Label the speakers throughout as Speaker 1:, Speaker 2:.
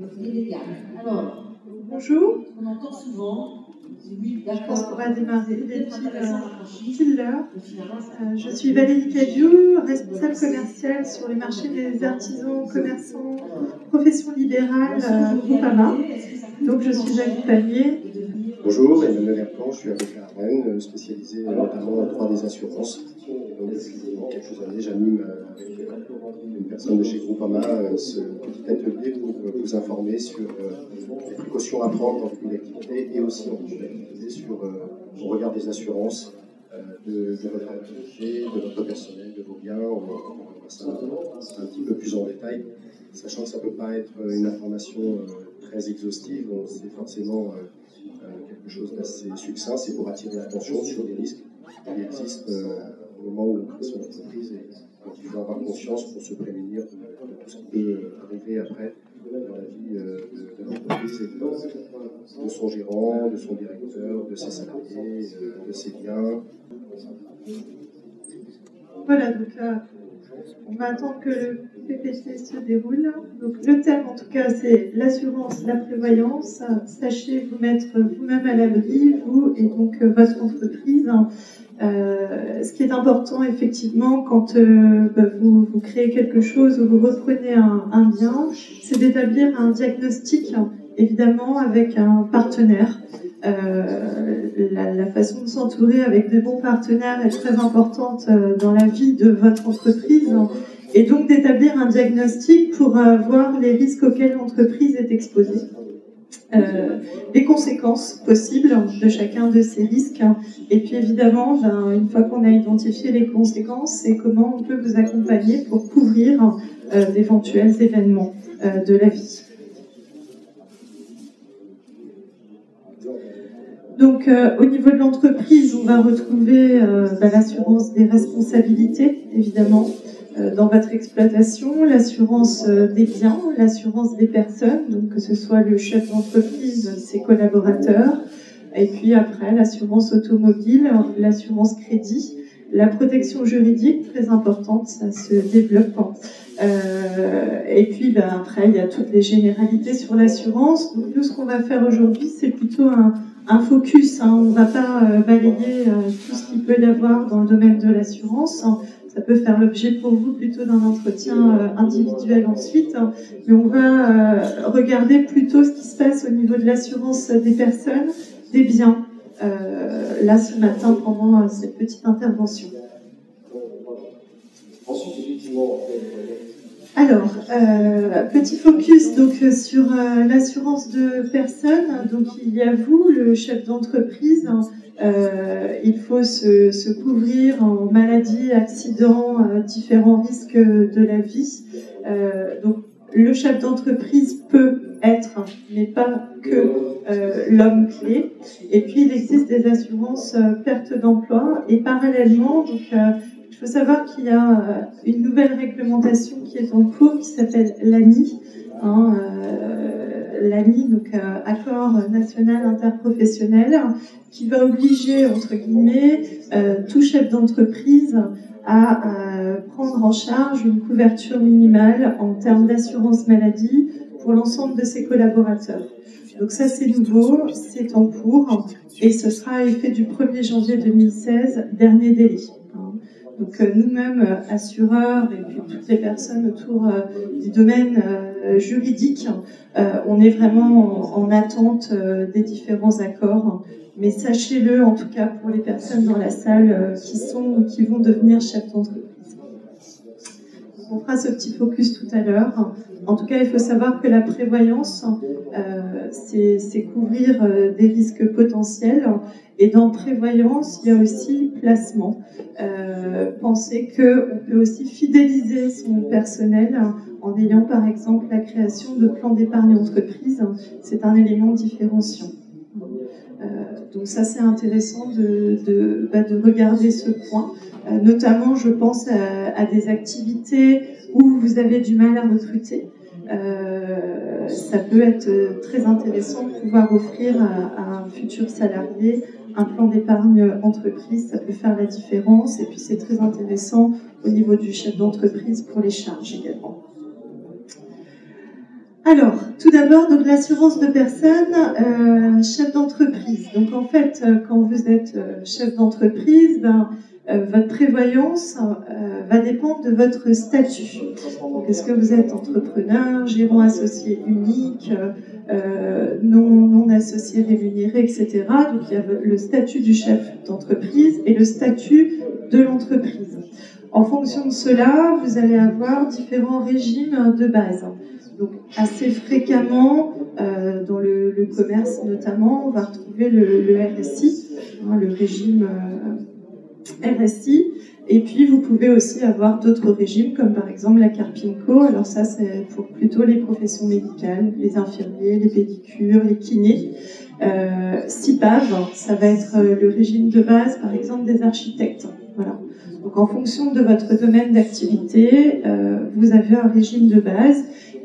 Speaker 1: Alors, bonjour. On entend souvent. Je pense qu'on va démarrer pile l'heure. Je suis Valérie Cadieux, responsable commerciale sur les marchés des artisans, commerçants, professions libérales, Groupama. Donc je suis accompagnée.
Speaker 2: Bonjour, Emmanuel Herplan, je suis avocat à Rennes, spécialisé notamment en droit des assurances. Donc depuis quelques années, j'anime avec une personne de chez Groupama ce petit atelier pour vous informer sur les précautions à prendre dans une activité et aussi en début d'activité sur le regard des assurances de votre activité, de votre personnel, de vos biens. On va ça un petit peu plus en détail, sachant que ça ne peut pas être une information très exhaustive, c'est forcément quelque chose d'assez succinct, c'est pour attirer l'attention sur les risques qui existent au moment où on crée son entreprise et donc il faut avoir conscience pour se prémunir de tout ce qui peut arriver après dans la vie de l'entreprise et de son gérant, de son directeur, de ses salariés, de ses biens.
Speaker 1: Voilà, donc on va attendre que le PPC se déroule. Donc le thème en tout cas c'est l'assurance, la prévoyance. Sachez vous mettre vous-même à l'abri, vous et donc votre entreprise. Ce qui est important effectivement quand vous créez quelque chose ou vous reprenez un bien, c'est d'établir un diagnostic évidemment avec un partenaire. La façon de s'entourer avec de bons partenaires est très importante dans la vie de votre entreprise et donc d'établir un diagnostic pour voir les risques auxquels l'entreprise est exposée, les conséquences possibles de chacun de ces risques et puis évidemment une fois qu'on a identifié les conséquences, c'est comment on peut vous accompagner pour couvrir d'éventuels événements de la vie. Donc, au niveau de l'entreprise, on va retrouver l'assurance des responsabilités, évidemment, dans votre exploitation, l'assurance des biens, l'assurance des personnes, donc que ce soit le chef d'entreprise, ses collaborateurs, et puis après, l'assurance automobile, l'assurance crédit, la protection juridique, très importante, ça se développe. Et puis, après, il y a toutes les généralités sur l'assurance. Donc, nous, ce qu'on va faire aujourd'hui, c'est plutôt un focus, on ne va pas balayer tout ce qu'il peut y avoir dans le domaine de l'assurance. Ça peut faire l'objet pour vous plutôt d'un entretien individuel ensuite, mais on va regarder plutôt ce qui se passe au niveau de l'assurance des personnes, des biens, là ce matin pendant cette petite intervention.
Speaker 2: Ensuite, effectivement,
Speaker 1: alors, petit focus donc sur l'assurance de personnes. Donc il y a vous, le chef d'entreprise. Il faut se couvrir en maladie, accident, différents risques de la vie. Donc le chef d'entreprise peut être, mais pas que l'homme clé. Et puis il existe des assurances perte d'emploi. Et parallèlement, donc il faut savoir qu'il y a une nouvelle réglementation qui est en cours qui s'appelle l'ANI. L'ANI, donc Accord National Interprofessionnel, qui va obliger, entre guillemets, tout chef d'entreprise à prendre en charge une couverture minimale en termes d'assurance maladie pour l'ensemble de ses collaborateurs. Donc ça, c'est nouveau, c'est en cours, et ce sera à effet du 1er janvier 2016, dernier délai. Donc nous-mêmes, assureurs et puis toutes les personnes autour du domaine juridique, on est vraiment en attente des différents accords. Mais sachez-le, en tout cas pour les personnes dans la salle qui sont ou qui vont devenir chefs d'entreprise. On fera ce petit focus tout à l'heure. En tout cas, il faut savoir que la prévoyance, c'est couvrir des risques potentiels. Et dans prévoyance, il y a aussi placement. Pensez qu'on peut aussi fidéliser son personnel en ayant par exemple la création de plans d'épargne entreprise. C'est un élément différenciant. Donc ça, c'est intéressant de regarder ce point. Notamment, je pense à des activités où vous avez du mal à recruter. Ça peut être très intéressant de pouvoir offrir à un futur salarié un plan d'épargne entreprise. Ça peut faire la différence. Et puis, c'est très intéressant au niveau du chef d'entreprise pour les charges également. Alors, tout d'abord, donc l'assurance de personnes, chef d'entreprise. Donc en fait, quand vous êtes chef d'entreprise, votre prévoyance va dépendre de votre statut. Donc, est-ce que vous êtes entrepreneur, gérant associé unique, non associé rémunéré, etc. Donc il y a le statut du chef d'entreprise et le statut de l'entreprise. En fonction de cela, vous allez avoir différents régimes de base. Donc assez fréquemment, dans le commerce notamment, on va retrouver le RSI, le régime RSI, et puis vous pouvez aussi avoir d'autres régimes, comme par exemple la Carpinco. Alors ça, c'est pour plutôt les professions médicales, les infirmiers, les pédicures, les kinés. CIPAV, ça va être le régime de base, par exemple, des architectes. Voilà. Donc en fonction de votre domaine d'activité, vous avez un régime de base.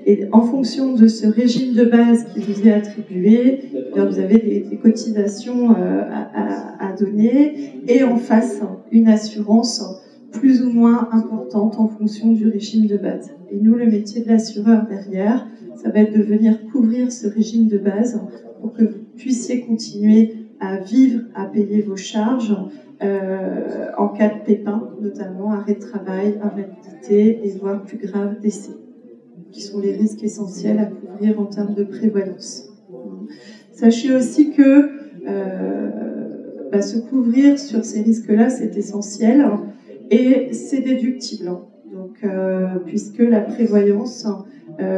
Speaker 1: Et en fonction de ce régime de base qui vous est attribué, vous avez des cotisations à donner et en face une assurance plus ou moins importante en fonction du régime de base. Et nous, le métier de l'assureur derrière, ça va être de venir couvrir ce régime de base pour que vous puissiez continuer à vivre, à payer vos charges en cas de pépin, notamment arrêt de travail, invalidité et voire plus grave décès, qui sont les risques essentiels à couvrir en termes de prévoyance. Sachez aussi que se couvrir sur ces risques-là, c'est essentiel et c'est déductible. Donc, puisque la prévoyance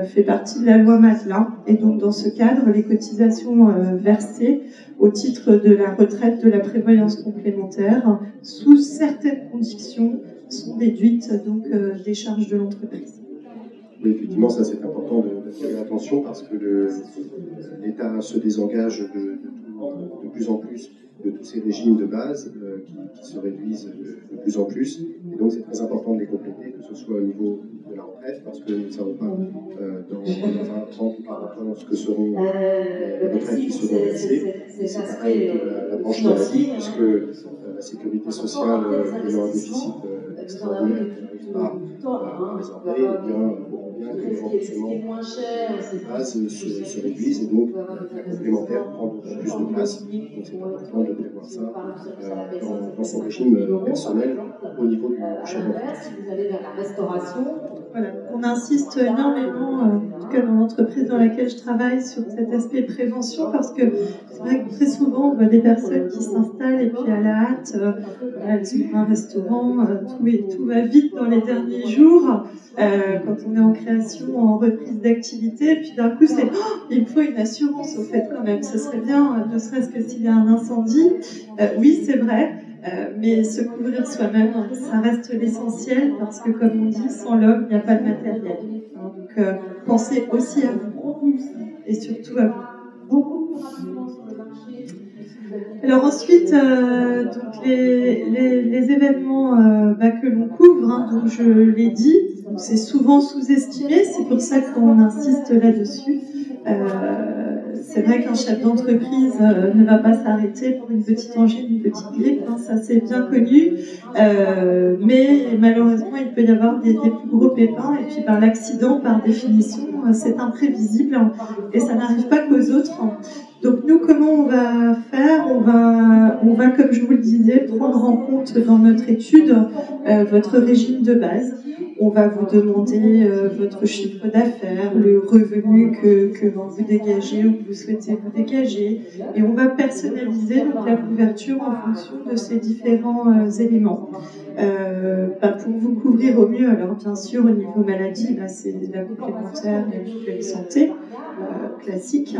Speaker 1: fait partie de la loi Madelin, et donc dans ce cadre, les cotisations versées au titre de la retraite de la prévoyance complémentaire, sous certaines conditions, sont déduites donc des charges de l'entreprise.
Speaker 2: Oui, effectivement, ça c'est important de faire attention parce que l'État se désengage de plus en plus de tous ces régimes de base qui se réduisent de plus en plus. Et donc c'est très important de les compléter, que ce soit au niveau de la retraite, parce que nous ne savons pas dans 30 ou 40 ans ce que seront les retraites qui seront versées. Et c'est pareil de la branche maladie, puisque la sécurité sociale ayant un déficit extraordinaire qui n'arrive pas à résorber, eh bien, que les remboursements de base se réduisent et donc la complémentaire prend beaucoup plus de place. Donc c'est important de prévoir ça dans son régime personnel au niveau du chef d'entreprise.
Speaker 1: Voilà, on insiste énormément, en tout cas dans l'entreprise dans laquelle je travaille, sur cet aspect prévention parce que c'est vrai que très souvent on voit des personnes qui s'installent et puis à la hâte, elles ouvrent un restaurant, tout va vite dans les derniers jours. Quand on est en création, en reprise d'activité, puis d'un coup c'est il me faut une assurance au fait quand même, ce serait bien, ne serait-ce que s'il y a un incendie. Oui, c'est vrai, mais se couvrir soi-même, ça reste l'essentiel parce que comme on dit, sans l'homme, il n'y a pas de matériel. Donc pensez aussi à vous et surtout à vous. Alors ensuite, donc les événements que l'on couvre, donc je l'ai dit, c'est souvent sous-estimé, c'est pour ça qu'on insiste là-dessus. C'est vrai qu'un chef d'entreprise ne va pas s'arrêter pour une petite angine, une petite grippe, ça c'est bien connu, mais malheureusement il peut y avoir des plus gros pépins et puis l'accident par définition c'est imprévisible et ça n'arrive pas qu'aux autres. Donc nous, comment on va faire ? On va, comme je vous le disais, prendre en compte dans notre étude votre régime de base. On va vous demander votre chiffre d'affaires, le revenu que vous dégagez ou que vous souhaitez vous dégager. Et on va personnaliser donc, la couverture en fonction de ces différents éléments. Pour vous couvrir au mieux, alors bien sûr, au niveau maladie, c'est la complémentaire, la mutuelle santé classique.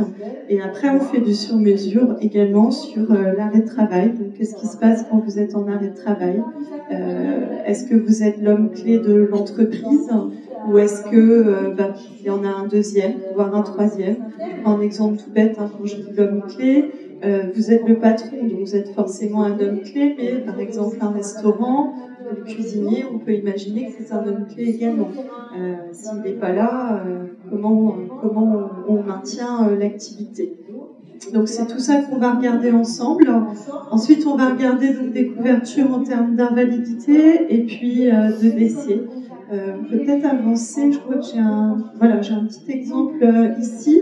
Speaker 1: Et après, on fait du sur-mesure également sur l'arrêt de travail. Donc, qu'est-ce qui se passe quand vous êtes en arrêt de travail ? Est-ce que vous êtes l'homme clé de l'entreprise ou est-ce que il y en a un deuxième, voire un troisième ? Je prends un exemple tout bête, quand je dis l'homme clé, vous êtes le patron, donc vous êtes forcément un homme clé, mais par exemple un restaurant, le cuisinier, on peut imaginer que c'est un homme clé également. S'il n'est pas là, comment on maintient l'activité ? Donc c'est tout ça qu'on va regarder ensemble. Ensuite, on va regarder donc des couvertures en termes d'invalidité et puis de décès. On peut peut-être avancer, je crois que j'ai un petit exemple ici.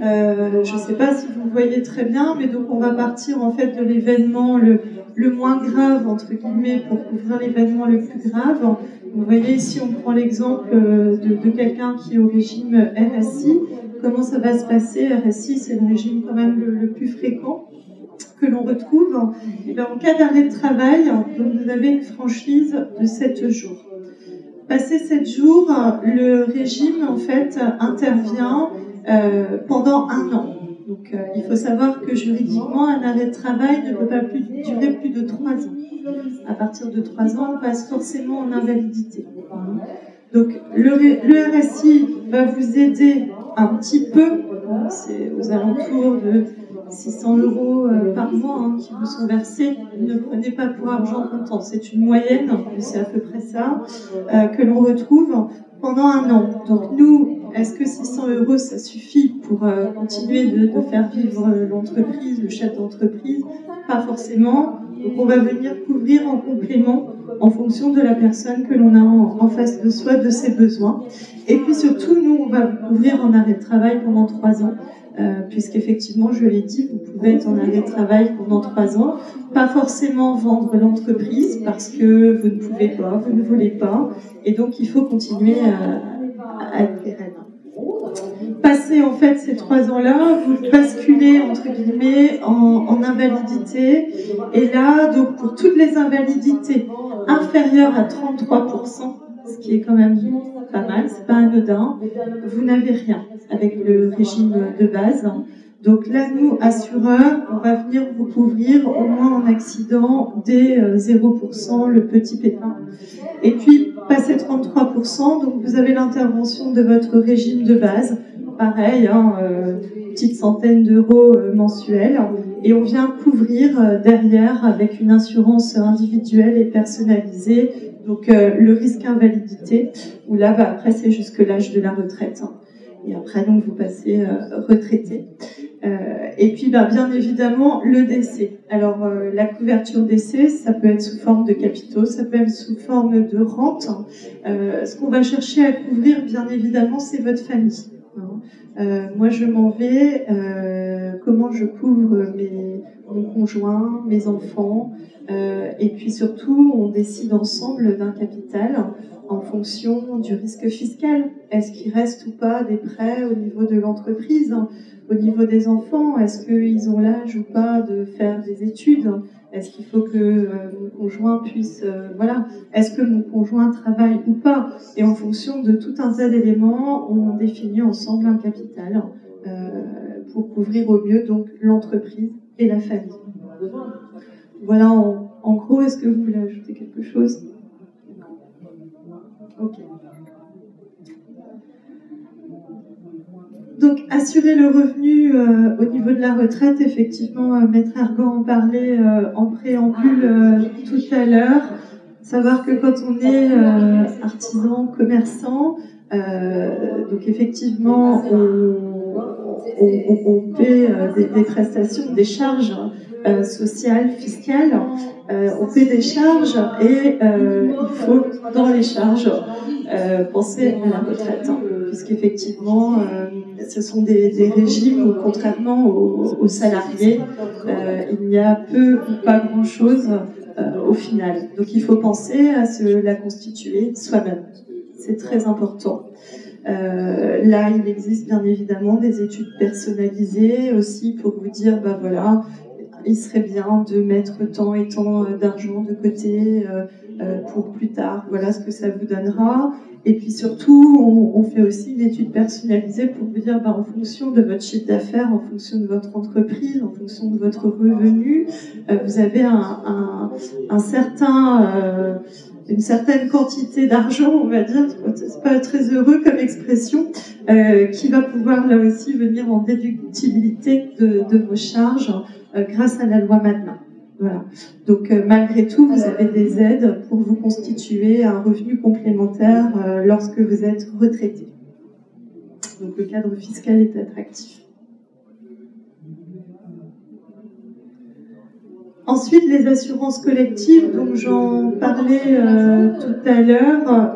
Speaker 1: Je ne sais pas si vous voyez très bien, mais donc on va partir en fait de l'événement le moins grave, entre guillemets, pour couvrir l'événement le plus grave. Vous voyez ici, on prend l'exemple de quelqu'un qui est au régime RSI. Comment ça va se passer? RSI, c'est le régime quand même le plus fréquent que l'on retrouve. Et bien, en cas d'arrêt de travail, donc vous avez une franchise de 7 jours. Passé 7 jours, le régime en fait intervient pendant 1 an. Donc il faut savoir que juridiquement, un arrêt de travail ne peut pas durer plus de 3 ans. À partir de 3 ans, on passe forcément en invalidité. Donc le RSI va vous aider un petit peu, c'est aux alentours de 600 € par mois qui vous sont versés. Ne prenez pas pour argent comptant, c'est une moyenne, mais c'est à peu près ça que l'on retrouve pendant 1 an. Donc nous, est-ce que 600 € ça suffit pour continuer de faire vivre l'entreprise, le chef d'entreprise? Pas forcément. Donc on va venir couvrir en complément en fonction de la personne que l'on a en face de soi, de ses besoins. Et puis surtout, nous, on va vous couvrir en arrêt de travail pendant 3 ans, puisqu'effectivement, je l'ai dit, vous pouvez être en arrêt de travail pendant 3 ans, pas forcément vendre l'entreprise parce que vous ne pouvez pas, vous ne voulez pas, et donc il faut continuer à être pérenne. Passé en fait ces 3 ans-là, vous basculez entre guillemets en invalidité, et là, donc pour toutes les invalidités inférieures à 33%, ce qui est quand même pas mal, c'est pas anodin, vous n'avez rien avec le régime de base. Donc là, nous, assureurs, on va venir vous couvrir au moins en accident dès 0%, le petit pépin. Et puis, passé 33%, donc vous avez l'intervention de votre régime de base. Pareil, petite centaine d'euros mensuels. Et on vient couvrir derrière avec une assurance individuelle et personnalisée. Donc le risque invalidité, où là, après, c'est jusque l'âge de la retraite. Et après, donc, vous passez retraité. Et puis, bien évidemment, le décès. Alors, la couverture décès, ça peut être sous forme de capitaux, ça peut être sous forme de rente. Ce qu'on va chercher à couvrir, bien évidemment, c'est votre famille. Moi, je m'en vais. Comment je couvre mon conjoint, mes enfants, et puis surtout, on décide ensemble d'un capital en fonction du risque fiscal. Est-ce qu'il reste ou pas des prêts au niveau de l'entreprise? Au niveau des enfants, est-ce qu'ils ont l'âge ou pas de faire des études? Est-ce qu'il faut que mon conjoint puisse... Est-ce que mon conjoint travaille ou pas? Et en fonction de tout un tas d'éléments, on définit ensemble un capital pour couvrir au mieux donc l'entreprise et la famille. Voilà, en gros, est-ce que vous voulez ajouter quelque chose? Ok. Donc, assurer le revenu au niveau de la retraite, effectivement, Maître Ergan en parlait en préambule tout à l'heure. Savoir que quand on est artisan, commerçant, donc effectivement, on paie des prestations, des charges sociales, fiscales, on paie des charges et il faut, dans les charges, penser à la retraite, puisqu'effectivement, ce sont des régimes où, contrairement aux salariés, il n'y a peu ou pas grand-chose au final. Donc il faut penser à la constituer soi-même. C'est très important. Là, il existe bien évidemment des études personnalisées aussi pour vous dire, voilà, il serait bien de mettre tant et tant d'argent de côté pour plus tard. Voilà ce que ça vous donnera. Et puis surtout, on fait aussi une étude personnalisée pour vous dire, en fonction de votre chiffre d'affaires, en fonction de votre entreprise, en fonction de votre revenu, vous avez une certaine quantité d'argent, on va dire, c'est pas très heureux comme expression, qui va pouvoir là aussi venir en déductibilité de vos charges grâce à la loi Madelin. Voilà. Donc malgré tout, vous avez des aides pour vous constituer un revenu complémentaire lorsque vous êtes retraité. Donc le cadre fiscal est attractif. Ensuite, les assurances collectives, dont j'en parlais tout à l'heure,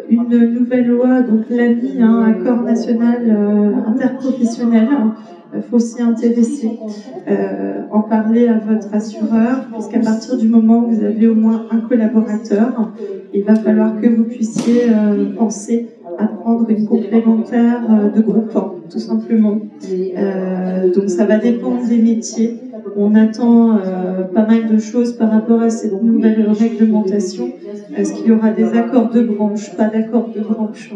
Speaker 1: une nouvelle loi, donc l'ANI, Accord national interprofessionnel, faut s'y intéresser, en parler à votre assureur, puisqu'à partir du moment où vous avez au moins un collaborateur, il va falloir que vous puissiez penser à prendre une complémentaire de groupe, tout simplement. Donc ça va dépendre des métiers. On attend pas mal de choses par rapport à cette nouvelle réglementation. Est-ce qu'il y aura des accords de branche, pas d'accords de branche,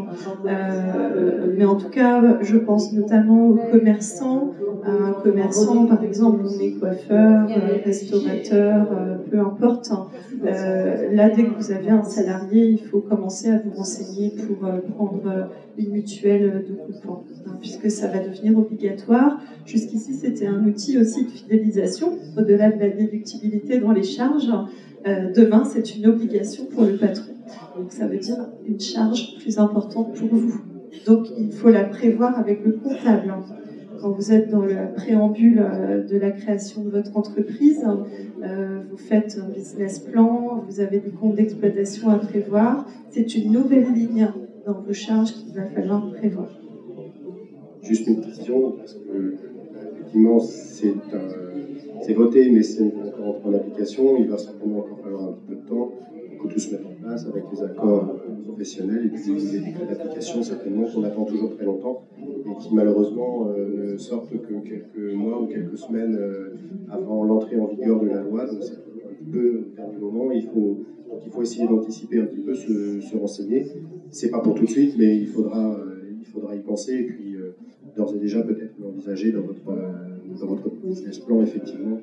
Speaker 1: mais en tout cas, je pense notamment aux commerçants. Un commerçant, par exemple, on est coiffeur, restaurateur, peu importe. Là, dès que vous avez un salarié, il faut commencer à vous renseigner pour prendre une mutuelle de groupe, puisque ça va devenir obligatoire. Jusqu'ici, c'était un outil aussi de fidélisation, au-delà de la déductibilité dans les charges. Demain, c'est une obligation pour le patron. Donc, ça veut dire une charge plus importante pour vous. Donc, il faut la prévoir avec le comptable. Quand vous êtes dans le préambule de la création de votre entreprise, vous faites un business plan, vous avez des comptes d'exploitation à prévoir. C'est une nouvelle ligne dans vos charges qu'il va falloir prévoir.
Speaker 2: Juste une précision, parce que effectivement c'est voté, mais c'est encore en application. Il va certainement encore falloir un petit peu de temps pour que tout se mette en place avec les accords professionnels et puis les décrets d'application certainement qu'on attend toujours très longtemps et qui malheureusement ne sortent que quelques mois ou quelques semaines avant l'entrée en vigueur de la loi. Donc c'est un petit peu au dernier moment. Il faut essayer d'anticiper un petit peu, se renseigner. C'est pas pour tout de suite, mais il faudra y penser et puis d'ores et déjà peut-être l'envisager dans votre business plan, effectivement,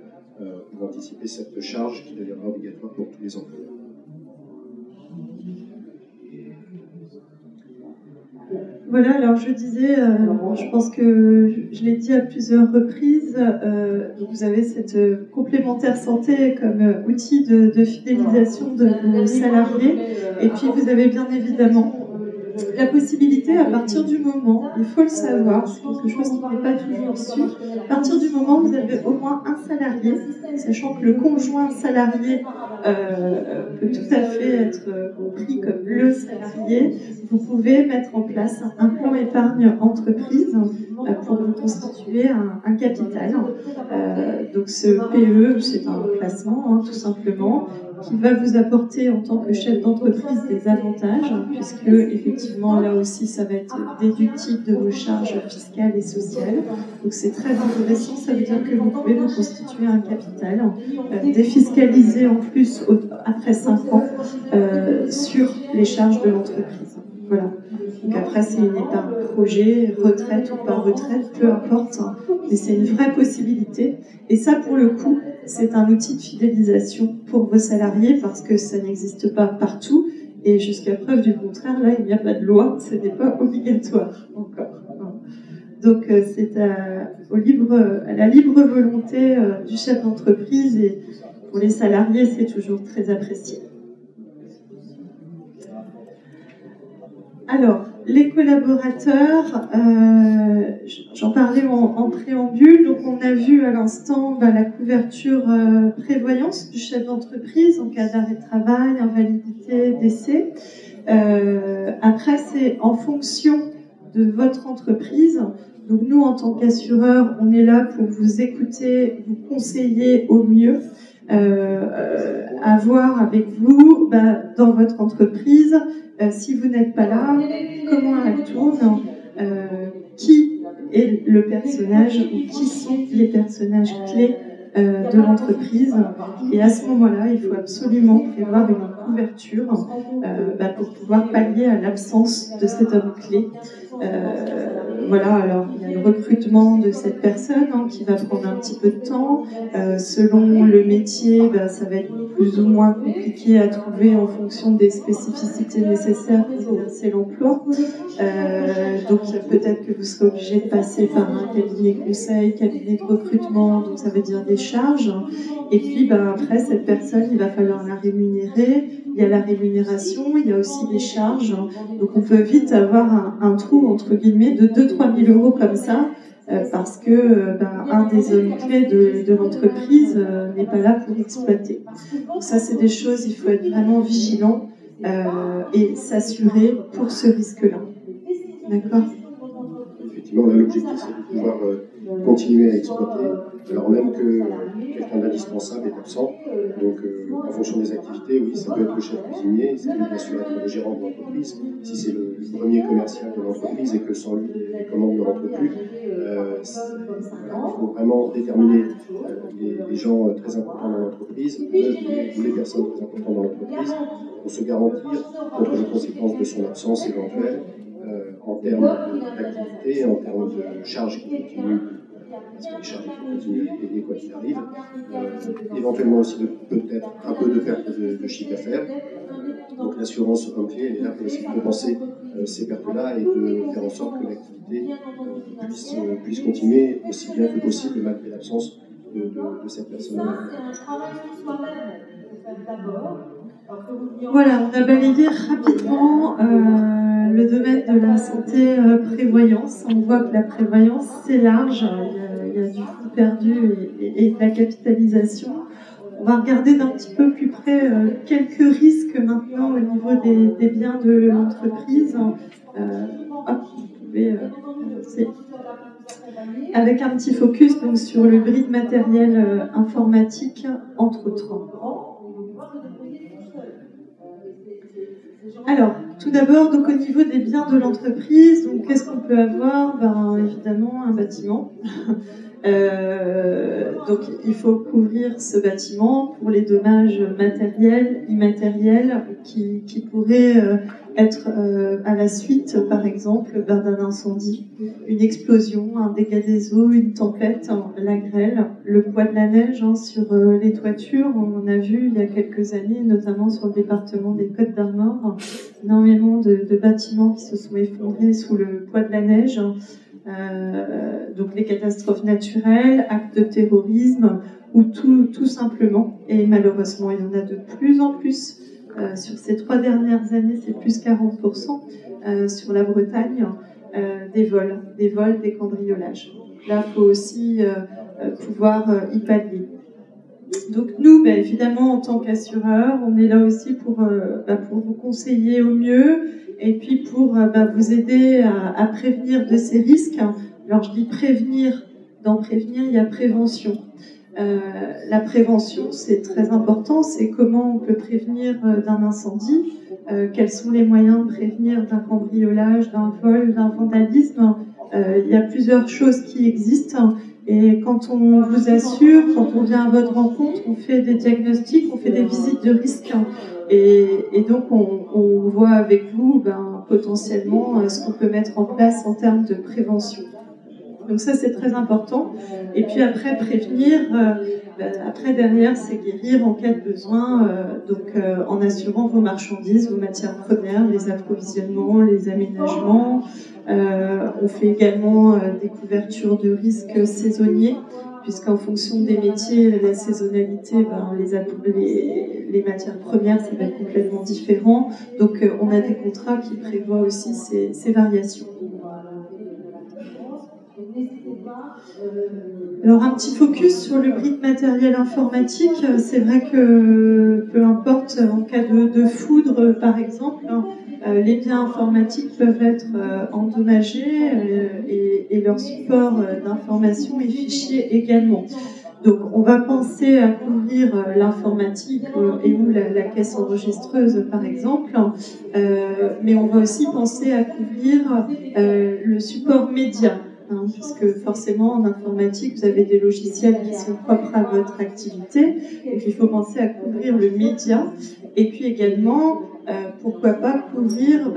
Speaker 2: pour anticiper cette charge qui deviendra obligatoire pour tous les employeurs.
Speaker 1: Voilà, alors je disais, je pense que je l'ai dit à plusieurs reprises, vous avez cette complémentaire santé comme outil de fidélisation de vos salariés, et puis vous avez bien évidemment la possibilité, à partir du moment, il faut le savoir, c'est quelque chose qui n'est pas toujours su, à partir du moment où vous avez au moins un salarié, sachant que le conjoint salarié peut tout à fait être compris comme le salarié, vous pouvez mettre en place un plan épargne entreprise pour vous constituer un capital. Donc ce PE, c'est un placement, tout simplement, qui va vous apporter en tant que chef d'entreprise des avantages, puisque effectivement là aussi ça va être déductible de vos charges fiscales et sociales. Donc c'est très intéressant, ça veut dire que vous pouvez vous constituer un capital, défiscalisé en plus après 5 ans sur les charges de l'entreprise. Voilà. Donc après c'est une épargne projet, retraite ou pas retraite, peu importe, mais c'est une vraie possibilité. Et ça pour le coup, c'est un outil de fidélisation pour vos salariés parce que ça n'existe pas partout et jusqu'à preuve du contraire, là il n'y a pas de loi, ce n'est pas obligatoire encore. Donc c'est à la libre volonté du chef d'entreprise et pour les salariés c'est toujours très apprécié. Alors, les collaborateurs, j'en parlais en préambule, donc on a vu à l'instant la couverture prévoyance du chef d'entreprise en cas d'arrêt de travail, invalidité, décès. Après, c'est en fonction de votre entreprise. Donc nous, en tant qu'assureurs, on est là pour vous écouter, vous conseiller au mieux, à voir avec vous dans votre entreprise. Si vous n'êtes pas là, comment elle tourne, qui est le personnage ou qui sont les personnages clés de l'entreprise. Et à ce moment-là, il faut absolument prévoir une couverture pour pouvoir pallier à l'absence de cet homme clé. Voilà, alors il y a le recrutement de cette personne qui va prendre un petit peu de temps. Selon le métier, ça va être plus ou moins compliqué à trouver en fonction des spécificités nécessaires pour exercer l'emploi. Donc peut-être que vous serez obligé de passer par un cabinet conseil, cabinet de recrutement, donc ça veut dire des charges. Et puis après, cette personne, il va falloir la rémunérer. Il y a la rémunération, il y a aussi des charges. Donc on peut vite avoir un trou, entre guillemets, de 2 000 à 3 000 euros comme ça, parce que un des hommes clés de l'entreprise n'est pas là pour exploiter. Donc ça, c'est des choses, il faut être vraiment vigilant et s'assurer pour ce risque-là. D'accord ?
Speaker 2: Effectivement, là, l'objectif, c'est de pouvoir continuer à exploiter, alors même que quelqu'un d'indispensable est absent. Donc, en fonction des activités, oui, ça peut être le chef cuisinier, ça peut bien sûr être le gérant de l'entreprise, si c'est le premier commercial de l'entreprise et que sans lui, les commandes ne rentrent plus. Il faut vraiment déterminer les gens très importants dans l'entreprise, ou les personnes très importantes dans l'entreprise, pour se garantir contre les conséquences de son absence éventuelle. En termes d'activité, en termes de charges qui continuent, parce que les charges qui continuent à payer quoi qu'il arrive, éventuellement aussi peut-être un peu de perte de chiffre d'affaires. Donc l'assurance entière est là pour essayer de compenser ces pertes-là et de faire en sorte que l'activité puisse continuer aussi bien que possible malgré l'absence de cette personne-là.
Speaker 1: Voilà, on a balayé rapidement le domaine de la santé prévoyance. On voit que la prévoyance, c'est large, il y a du flux perdu et de la capitalisation. On va regarder d'un petit peu plus près quelques risques maintenant au niveau des biens de l'entreprise. Vous pouvez avancer. Avec un petit focus donc, sur le bris de matériel informatique, entre autres. Alors, tout d'abord, donc au niveau des biens de l'entreprise, donc qu'est-ce qu'on peut avoir ? Évidemment, un bâtiment. Donc, il faut couvrir ce bâtiment pour les dommages matériels, immatériels, qui pourraient être à la suite, par exemple, d'un incendie, une explosion, un dégât des eaux, une tempête, la grêle, le poids de la neige sur les toitures. On a vu il y a quelques années, notamment sur le département des Côtes-d'Armor, énormément de bâtiments qui se sont effondrés sous le poids de la neige. Donc les catastrophes naturelles, actes de terrorisme, ou tout simplement, et malheureusement il y en a de plus en plus sur ces 3 dernières années, c'est plus 40% sur la Bretagne, des vols, des cambriolages. Là, il faut aussi pouvoir y pallier. Donc nous, évidemment, en tant qu'assureur, on est là aussi pour vous conseiller au mieux et puis pour vous aider à prévenir de ces risques. Alors je dis prévenir, dans prévenir, il y a prévention. La prévention, c'est très important, c'est comment on peut prévenir d'un incendie, quels sont les moyens de prévenir d'un cambriolage, d'un vol, d'un vandalisme. Il y a plusieurs choses qui existent. Et quand on vous assure, quand on vient à votre rencontre, on fait des diagnostics, on fait des visites de risque. Et donc, on voit avec vous potentiellement ce qu'on peut mettre en place en termes de prévention. Donc ça, c'est très important. Et puis après, prévenir, après, derrière, c'est guérir en cas de besoin, en assurant vos marchandises, vos matières premières, les approvisionnements, les aménagements. On fait également des couvertures de risques saisonniers, puisqu'en fonction des métiers, la saisonnalité, les matières premières, ça va être complètement différent. Donc, on a des contrats qui prévoient aussi ces variations. Alors un petit focus sur le bris de matériel informatique. C'est vrai que peu importe en cas de foudre par exemple, les biens informatiques peuvent être endommagés et leur support d'information et fichiers également. Donc on va penser à couvrir l'informatique et ou la caisse enregistreuse par exemple, mais on va aussi penser à couvrir le support média. Puisque forcément en informatique vous avez des logiciels qui sont propres à votre activité, donc il faut penser à couvrir le média et puis également pourquoi pas couvrir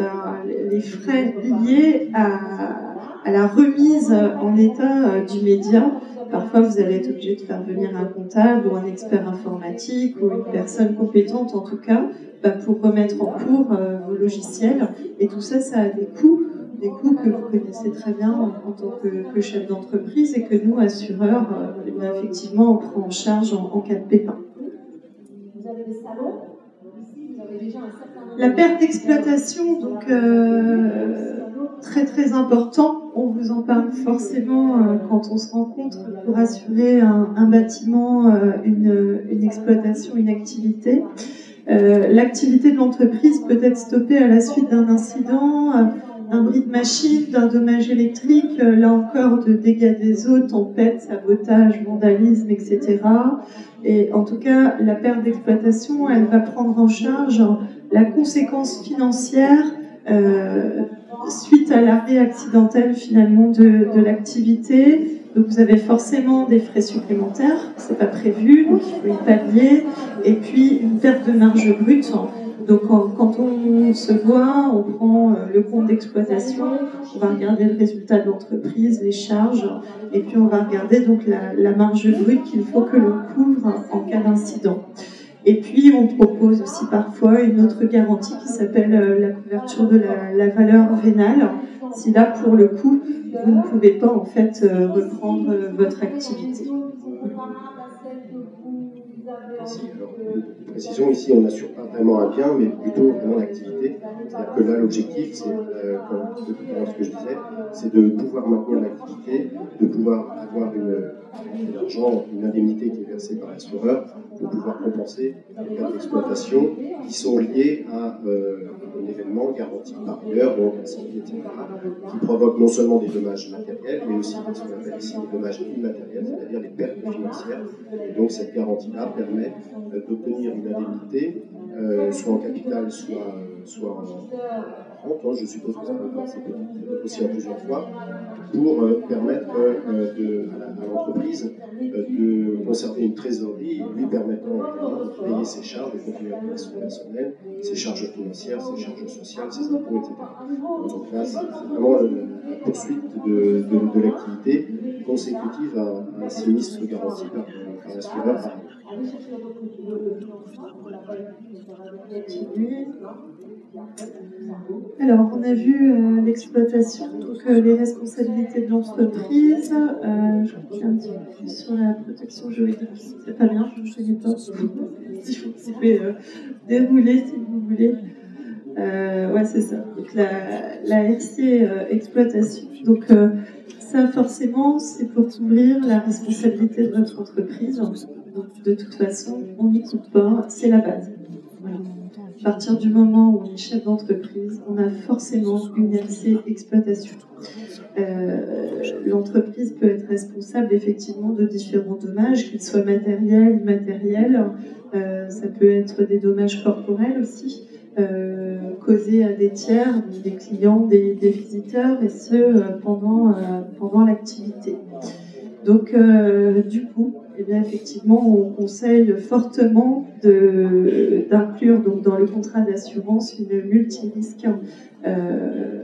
Speaker 1: les frais liés à la remise en état du média. Parfois vous allez être obligé de faire venir un comptable ou un expert informatique ou une personne compétente en tout cas pour remettre en cours vos logiciels, et tout ça, ça a des coûts que vous connaissez très bien en tant que chef d'entreprise et que nous, assureurs, effectivement, on prend en charge en cas de pépin. La perte d'exploitation, donc très très important. On vous en parle forcément quand on se rencontre pour assurer un bâtiment, une exploitation, une activité. L'activité de l'entreprise peut être stoppée à la suite d'un incident, d'un bris de machine, d'un dommage électrique, là encore de dégâts des eaux, tempêtes, sabotage, vandalisme, etc. Et en tout cas, la perte d'exploitation, elle va prendre en charge la conséquence financière suite à l'arrêt accidentel finalement de l'activité. Donc vous avez forcément des frais supplémentaires, c'est pas prévu, donc il faut y pallier, et puis une perte de marge brute. Donc quand on se voit, on prend le compte d'exploitation, on va regarder le résultat de l'entreprise, les charges, et puis on va regarder donc la marge brute qu'il faut que l'on couvre en cas d'incident. Et puis on propose aussi parfois une autre garantie qui s'appelle la couverture de la valeur vénale. Si là, pour le coup, vous ne pouvez pas en fait reprendre votre activité.
Speaker 2: Ici, alors, précision, ici on n'assure pas vraiment un bien, mais plutôt vraiment l'activité. C'est-à-dire que là, l'objectif, c'est, comme ce que je disais, c'est de pouvoir maintenir l'activité, de pouvoir avoir une indemnité qui est versée par l'assureur, pour pouvoir compenser les pertes d'exploitation qui sont liées à un événement garanti par ailleurs, donc incendie, etc., qui provoque non seulement des dommages matériels, mais aussi ce qu'on appelle ici des dommages immatériels, c'est-à-dire les pertes financières. Et donc cette garantie-là permet d'obtenir une indemnité, soit en capital, soit en rente. Je suppose que ça peut être aussi en plusieurs fois, pour permettre à l'entreprise de conserver une trésorerie, lui permettant de payer ses charges, de continuer à payer son personnel, ses charges financières, ses charges sociales, ses impôts, etc. Donc là, c'est vraiment la poursuite de l'activité consécutive à un sinistre garanti par l'assureur.
Speaker 1: Alors, on a vu l'exploitation, donc les responsabilités de l'entreprise. Je reviens un petit peu plus sur la protection juridique. C'est pas bien, je ne connais pas. Je vais dérouler si vous voulez. Ouais, c'est ça. Donc, la RC exploitation. Donc, ça, forcément, c'est pour couvrir la responsabilité de votre entreprise. Donc, de toute façon, on n'y coupe pas, c'est la base. Voilà. À partir du moment où on est chef d'entreprise, on a forcément une RC exploitation. L'entreprise peut être responsable effectivement de différents dommages, qu'ils soient matériels, immatériels. Ça peut être des dommages corporels aussi, causés à des tiers, des clients, des visiteurs, et ce pendant l'activité. Donc, du coup, eh bien, effectivement, on conseille fortement d'inclure donc, dans le contrat d'assurance une multirisque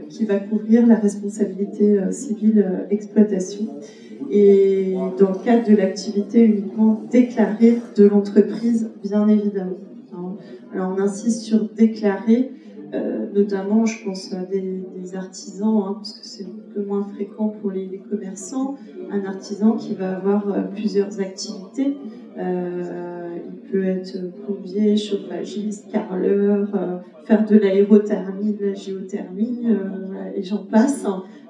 Speaker 1: qui va couvrir la responsabilité civile exploitation. Et dans le cadre de l'activité uniquement déclarée de l'entreprise, bien évidemment. Alors, on insiste sur déclarer. Notamment, je pense à des artisans, parce que c'est un peu moins fréquent pour les commerçants. Un artisan qui va avoir plusieurs activités. Il peut être plombier, chauffagiste, carreleur, faire de l'aérothermie, de la géothermie, et j'en passe.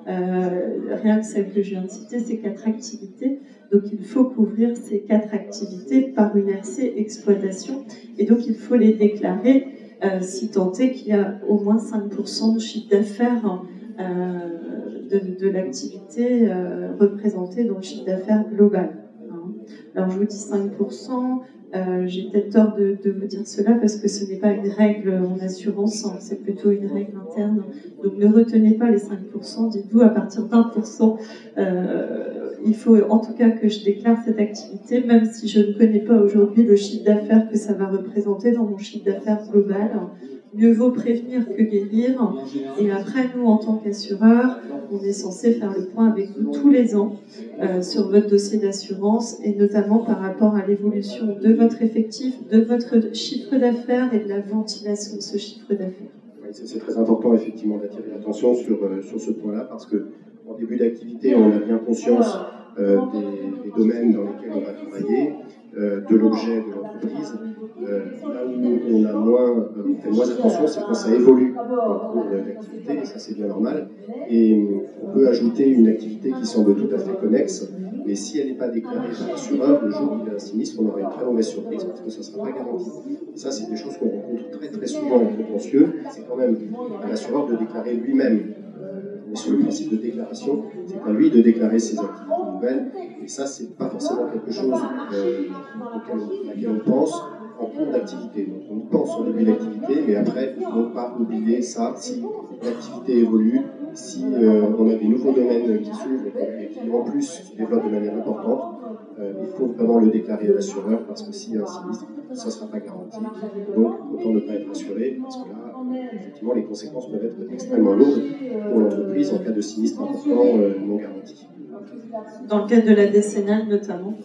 Speaker 1: Rien que celle que je viens de citer, c'est 4 activités. Donc il faut couvrir ces 4 activités par une RC exploitation. Et donc il faut les déclarer si tant est qu'il y a au moins 5% de chiffre d'affaires de l'activité représentée dans le chiffre d'affaires global. Alors je vous dis 5%, j'ai peut-être tort de vous dire cela parce que ce n'est pas une règle en assurance, c'est plutôt une règle interne. Donc ne retenez pas les 5%, dites-vous à partir d'1%. Il faut en tout cas que je déclare cette activité, même si je ne connais pas aujourd'hui le chiffre d'affaires que ça va représenter dans mon chiffre d'affaires global. Mieux vaut prévenir que guérir. Et après, nous, en tant qu'assureurs, on est censé faire le point avec vous tous les ans sur votre dossier d'assurance et notamment par rapport à l'évolution de votre effectif, de votre chiffre d'affaires et de la ventilation de ce chiffre d'affaires.
Speaker 2: Oui, c'est très important effectivement d'attirer l'attention sur ce point-là parce que en début d'activité, on a bien conscience des domaines dans lesquels on va travailler. de l'objet de l'entreprise. Là où on fait moins attention, c'est quand ça évolue en cours d'activité, et ça c'est bien normal. Et on peut ajouter une activité qui semble tout à fait connexe, mais si elle n'est pas déclarée par l'assureur, le jour où il y a un sinistre, on aura une très mauvaise surprise parce que ça ne sera pas garanti. Et ça, c'est des choses qu'on rencontre très très souvent en contentieux. C'est quand même à l'assureur de déclarer lui-même. Mais sur le principe de déclaration, c'est à lui de déclarer ses activités nouvelles. Et ça, c'est pas forcément quelque chose auquel on pense en cours d'activité. Donc on pense au début d'activité, mais après, il ne faut pas oublier ça. Si l'activité évolue, si on a des nouveaux domaines qui s'ouvrent et qui en plus se développent de manière importante, il faut vraiment le déclarer à l'assureur parce que s'il y a un sinistre, ça ne sera pas garanti. Donc autant ne pas être assuré parce que là, effectivement, les conséquences peuvent être extrêmement lourdes pour l'entreprise en cas de sinistre important non garanti.
Speaker 1: Dans le cadre de la décennale notamment.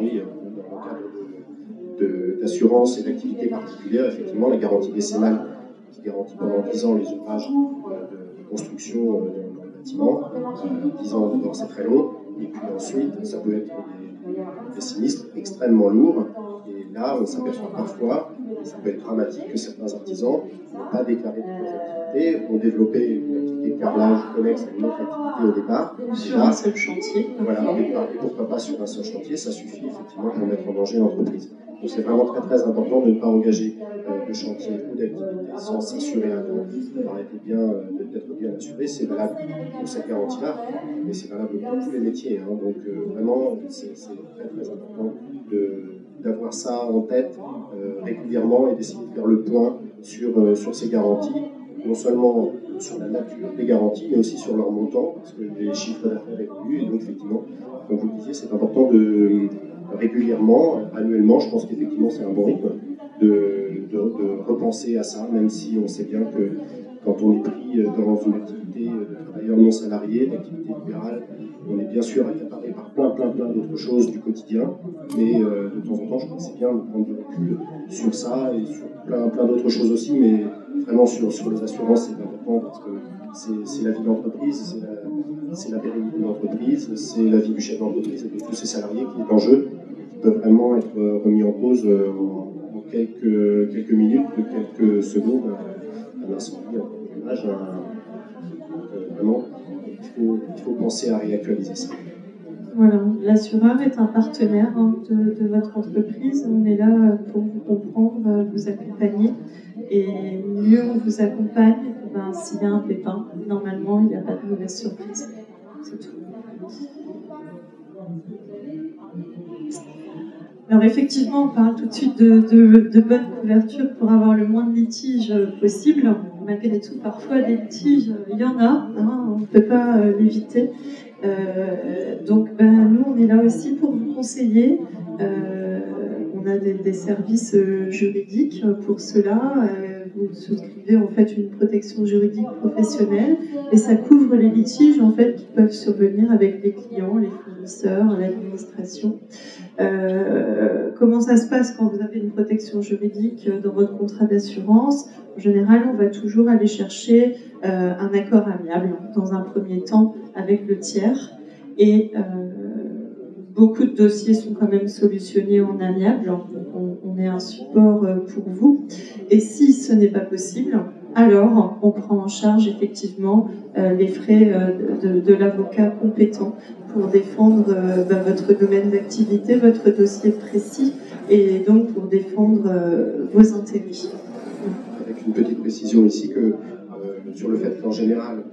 Speaker 2: Oui, dans le cadre d'assurance et d'activité particulière, effectivement, la garantie décennale qui garantit pendant 10 ans les ouvrages de construction dans le bâtiment. 10 ans d'abord, c'est très long. Et puis ensuite, ça peut être des sinistres extrêmement lourds. Et là, on s'aperçoit parfois, et ça peut être dramatique, que certains artisans n'ont pas déclaré toutes leurs activités, ont développé une activité de carrelage connexe à une autre activité au départ.
Speaker 1: Sur un seul chantier.
Speaker 2: Voilà, et pourquoi pas sur un seul chantier, ça suffit effectivement pour mettre en danger l'entreprise. Donc c'est vraiment très très important de ne pas engager de chantier ou d'activité sans s'assurer avant. Ça aurait été bien d'être bien assuré, c'est valable pour cette garantie-là, mais c'est valable pour tous les métiers. Hein. Donc vraiment, c'est très très important d'avoir ça en tête régulièrement et d'essayer de faire le point sur ces garanties, non seulement sur la nature des garanties, mais aussi sur leur montant, parce que les chiffres d'affaires évoluent, et donc effectivement, comme vous le disiez, c'est important de régulièrement, annuellement, je pense qu'effectivement c'est un bon rythme, de repenser à ça, même si on sait bien que quand on est pris dans une activité de travailleur non salarié, d'activité libérale, on est bien sûr accaparé par plein d'autres choses du quotidien, mais de temps en temps, je crois que c'est bien de prendre du recul sur ça et sur plein d'autres choses aussi, mais vraiment sur les assurances, c'est important parce que c'est la vie d'entreprise, c'est la pérennité de l'entreprise, c'est la vie du chef d'entreprise et de tous ses salariés qui est en jeu, qui peuvent vraiment être remis en cause en quelques minutes, quelques secondes, un incendie, un dommage. Vraiment, il faut penser à réactualiser ça.
Speaker 1: Voilà, l'assureur est un partenaire de votre entreprise. On est là pour vous comprendre, vous accompagner. Et mieux on vous accompagne, s'il y a un pépin, normalement, il n'y a pas de mauvaise surprise. C'est tout. Alors effectivement, on parle tout de suite de bonne couverture pour avoir le moins de litiges possible. Malgré tout, parfois, des litiges, il y en a, hein, on ne peut pas l'éviter. Donc, nous, on est là aussi pour vous conseiller. On a des services juridiques pour cela. Vous souscrivez en fait une protection juridique professionnelle et ça couvre les litiges en fait qui peuvent survenir avec les clients, les fournisseurs, l'administration. Comment ça se passe quand vous avez une protection juridique dans votre contrat d'assurance? En général, on va toujours aller chercher un accord amiable dans un premier temps avec le tiers et beaucoup de dossiers sont quand même solutionnés en amiable. On est un support pour vous. Et si ce n'est pas possible, alors on prend en charge effectivement les frais de l'avocat compétent pour défendre votre domaine d'activité, votre dossier précis, et donc pour défendre vos intérêts.
Speaker 2: Avec une petite précision ici que sur le fait qu'en général,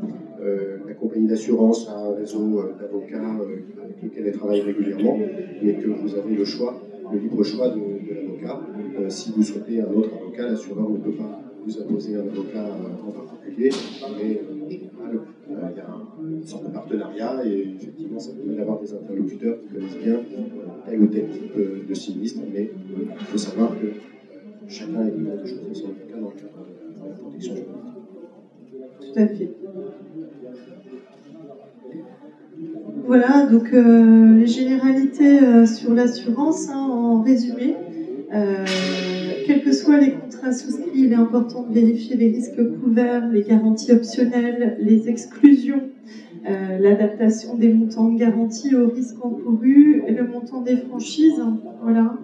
Speaker 2: la compagnie d'assurance a un réseau d'avocats avec lesquels elle travaille régulièrement, mais que vous avez le libre choix de l'avocat. Si vous souhaitez un autre avocat, l'assureur ne peut pas vous imposer un avocat en particulier, mais en général, il y a une sorte de partenariat et effectivement, ça permet d'avoir des interlocuteurs qui connaissent bien tel ou tel type de sinistre, mais il faut savoir que chacun est libre de choisir son avocat dans le cadre de la protection juridique.
Speaker 1: Tout à fait. Voilà, donc les généralités sur l'assurance, en résumé. Quels que soient les contrats souscrits, il est important de vérifier les risques couverts, les garanties optionnelles, les exclusions, l'adaptation des montants de garantie aux risques encourus et le montant des franchises. Voilà.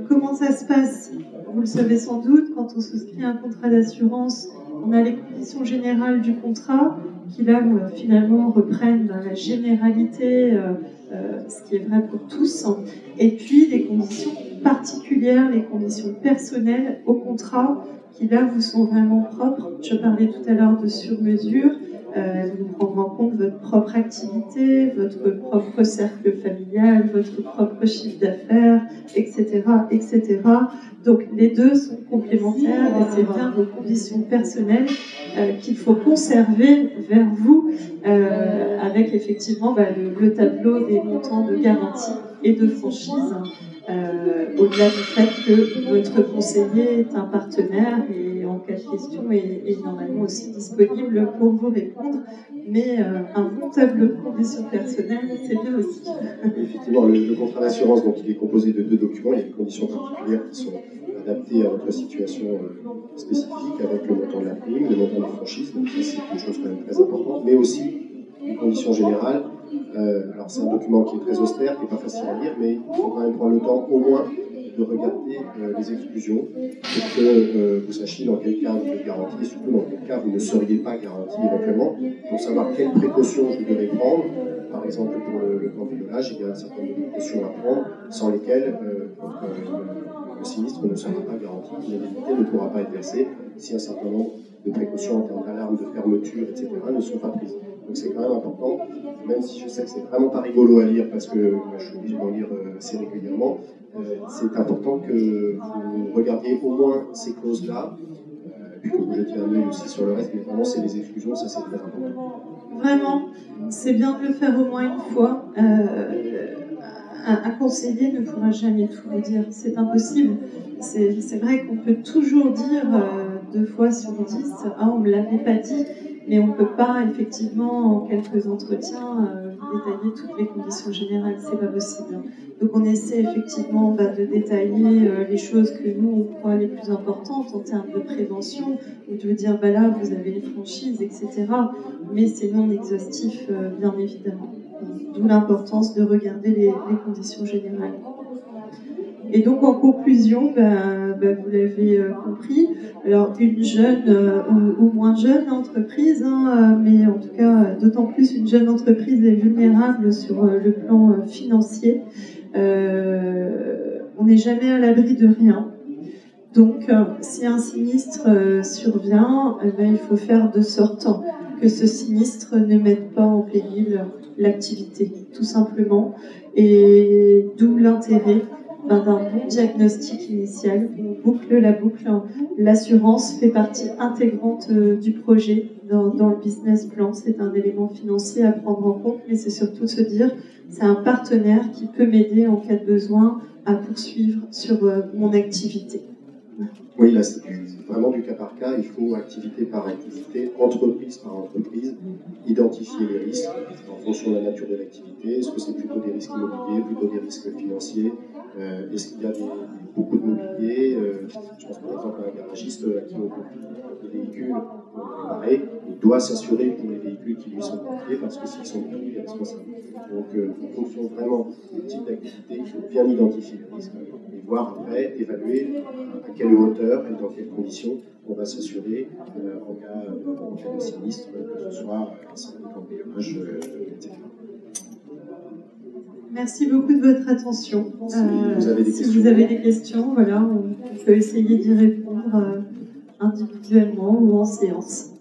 Speaker 1: Comment ça se passe? Vous le savez sans doute, quand on souscrit un contrat d'assurance, on a les conditions générales du contrat qui là finalement reprennent la généralité, ce qui est vrai pour tous, et puis les conditions particulières, les conditions personnelles au contrat qui là vous sont vraiment propres. Je parlais tout à l'heure de sur-mesure. Vous prendre en compte votre propre activité, votre propre cercle familial, votre propre chiffre d'affaires, etc., etc. Donc les deux sont complémentaires et c'est bien vos conditions personnelles qu'il faut conserver vers vous avec effectivement le tableau des montants de garantie et de franchise. Au-delà du fait que votre conseiller est un partenaire et en cas de question est normalement aussi disponible pour vous répondre, mais un bon tableau de conditions personnelles, c'est bien aussi.
Speaker 2: Effectivement, le contrat d'assurance, donc, il est composé de 2 documents. Il y a des conditions particulières qui sont adaptées à votre situation spécifique, avec le montant de la prime, le montant des franchises, donc ça c'est une chose quand même très importante, mais aussi les conditions générales. Alors c'est un document qui est très austère, qui n'est pas facile à lire, mais il faut quand même prendre le temps au moins de regarder les exclusions pour que vous sachiez dans quel cas vous êtes garanti et surtout dans quel cas vous ne seriez pas garanti éventuellement, pour savoir quelles précautions vous devez prendre. Par exemple, pour le cambriolage, il y a un certain nombre de précautions à prendre sans lesquelles le sinistre ne sera pas garanti, l'indemnité ne pourra pas être versée si un certain nombre de précautions en termes d'alarme, de fermeture, etc. ne sont pas prises. Donc c'est quand même important, même si je sais que c'est vraiment pas rigolo à lire parce que je suis obligé d'en lire assez régulièrement, c'est important que vous regardiez au moins ces clauses-là, puis que vous jetiez un œil aussi sur le reste, mais vraiment c'est les exclusions, ça c'est très important.
Speaker 1: Vraiment, c'est bien de le faire au moins une fois. Un conseiller ne pourra jamais tout vous dire, c'est impossible. C'est vrai qu'on peut toujours dire 2 fois sur 10, ah, on ne me l'avait pas dit, mais on ne peut pas effectivement en quelques entretiens détailler toutes les conditions générales, c'est pas possible. Donc on essaie effectivement de détailler les choses que nous on croit les plus importantes en termes de prévention, ou de dire là vous avez les franchises, etc. Mais c'est non exhaustif bien évidemment. D'où l'importance de regarder les conditions générales. Et donc en conclusion, vous l'avez compris, alors une jeune ou moins jeune entreprise, mais en tout cas d'autant plus une jeune entreprise est vulnérable sur le plan financier. On n'est jamais à l'abri de rien. Donc si un sinistre survient, il faut faire de sorte que ce sinistre ne mette pas en péril l'activité, tout simplement. Et d'où l'intérêt d'un bon diagnostic initial. On boucle la boucle. L'assurance fait partie intégrante du projet dans le business plan. C'est un élément financier à prendre en compte, mais c'est surtout de se dire c'est un partenaire qui peut m'aider en cas de besoin à poursuivre sur mon activité.
Speaker 2: Oui, là, c'est vraiment du cas par cas. Il faut activité par activité, entreprise par entreprise, identifier les risques en fonction de la nature de l'activité. Est-ce que c'est plutôt des risques immobiliers, plutôt des risques financiers? Est-ce qu'il y a beaucoup de mobilier? Je pense par exemple à un garagiste à qui on confie des véhicules au arrêt. Il doit s'assurer pour les véhicules qui lui sont confiés parce que s'ils sont détruits, il est responsable. Donc, en fonction vraiment du type d'activité, il faut bien identifier les risques et voir après, évaluer à quelle hauteur et dans quelles conditions on va s'assurer en cas de sinistre, que ce soit un cambriolage, etc.
Speaker 1: Merci beaucoup de votre attention.
Speaker 2: Si vous avez des questions,
Speaker 1: voilà, on peut essayer d'y répondre individuellement ou en séance.